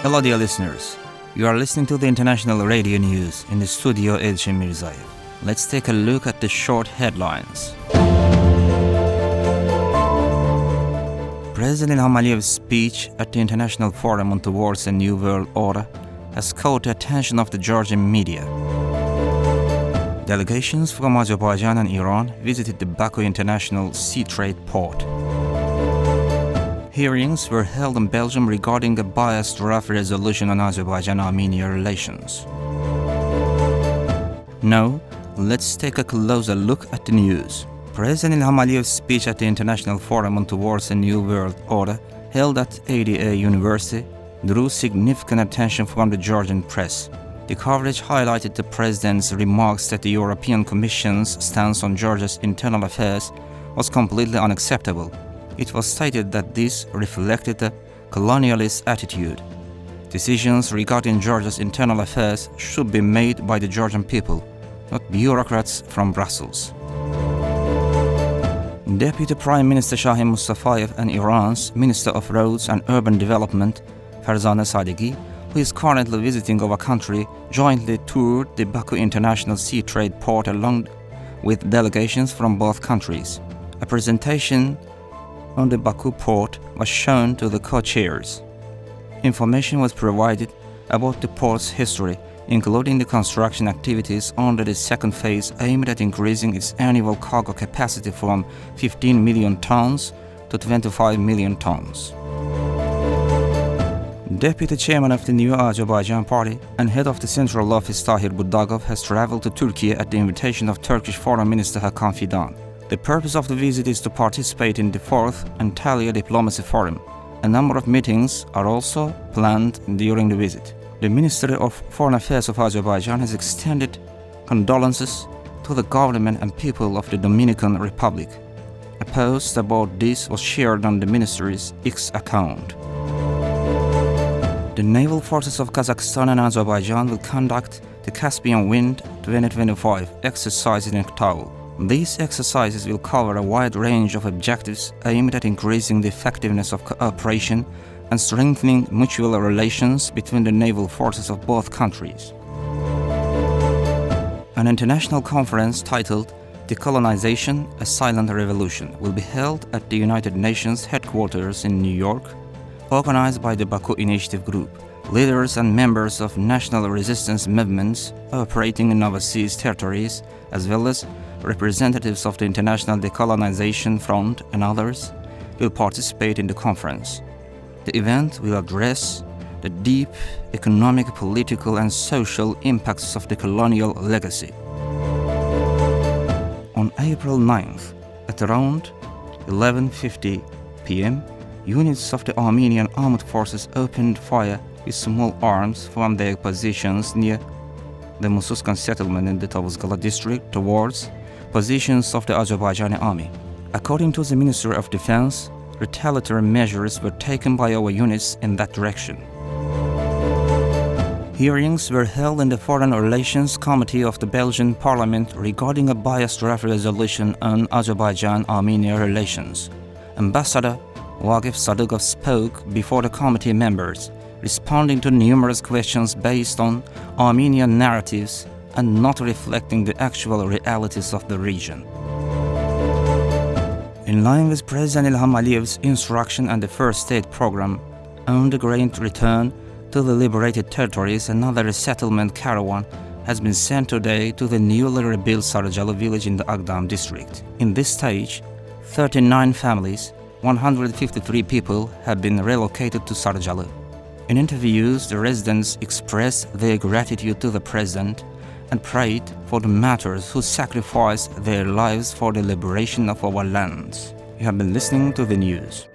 Hello dear listeners, you are listening to the International Radio News in the studio Elçin Mirzayev. Let's take a look at the short headlines. President İlham Aliyev's speech at the International Forum Towards a New World Order has caught the attention of the Georgian media. Delegations from Azerbaijan and Iran visited the Baku International Sea Trade Port. Hearings were held in Belgium regarding a biased draft resolution on Azerbaijan-Armenia relations. Now, let's take a closer look at the news. President İlham Aliyev's speech at the International Forum Towards a New World Order, held at ADA University, drew significant attention from the Georgian press. The coverage highlighted the president's remarks that the European Commission's stance on Georgia's internal affairs was completely unacceptable. It was stated that this reflected a colonialist attitude. Decisions regarding Georgia's internal affairs should be made by the Georgian people, not bureaucrats from Brussels. Deputy Prime Minister Shahin Mustafayev and Iran's Minister of Roads and Urban Development, Farzaneh Sadeghi, who is currently visiting our country, jointly toured the Baku International Sea Trade Port along with delegations from both countries. A presentation on the Baku port was shown to the co-chairs. Information was provided about the port's history, including the construction activities under the second phase aimed at increasing its annual cargo capacity from 15 million tons to 25 million tons. Deputy Chairman of the New Azerbaijan Party and Head of the Central Office Tahir Budagov has traveled to Turkey at the invitation of Turkish Foreign Minister Hakan Fidan. The purpose of the visit is to participate in the 4th Antalya Diplomacy Forum. A number of meetings are also planned during the visit. The Ministry of Foreign Affairs of Azerbaijan has extended condolences to the government and people of the Dominican Republic. A post about this was shared on the ministry's X account. The naval forces of Kazakhstan and Azerbaijan will conduct the Caspian Wind 2025 exercise in October. These exercises will cover a wide range of objectives aimed at increasing the effectiveness of cooperation and strengthening mutual relations between the naval forces of both countries. An international conference titled Decolonization, a Silent Revolution will be held at the United Nations headquarters in New York, organized by the Baku Initiative Group. Leaders and members of national resistance movements operating in overseas territories, as well as representatives of the International Decolonization Front and others, will participate in the conference. The event will address the deep economic, political, and social impacts of the colonial legacy. On April 9th, at around 11:50 p.m., units of the Armenian armed forces opened fire with small arms from their positions near the Mususkan settlement in the Tavuzgala district towards positions of the Azerbaijani army. According to the Ministry of Defense, retaliatory measures were taken by our units in that direction. Hearings were held in the Foreign Relations Committee of the Belgian Parliament regarding a biased draft resolution on Azerbaijan-Armenia relations. Ambassador Wagif Sadugov spoke before the committee members, responding to numerous questions based on Armenian narratives and not reflecting the actual realities of the region. In line with President İlham Aliyev's instruction and the First State program on the great return to the liberated territories, another resettlement caravan has been sent today to the newly rebuilt Sarıcalı village in the Agdam district. In this stage, 39 families, 153 people have been relocated to Sarıcalı. In interviews, the residents expressed their gratitude to the president and prayed for the martyrs who sacrificed their lives for the liberation of our lands. You have been listening to the news.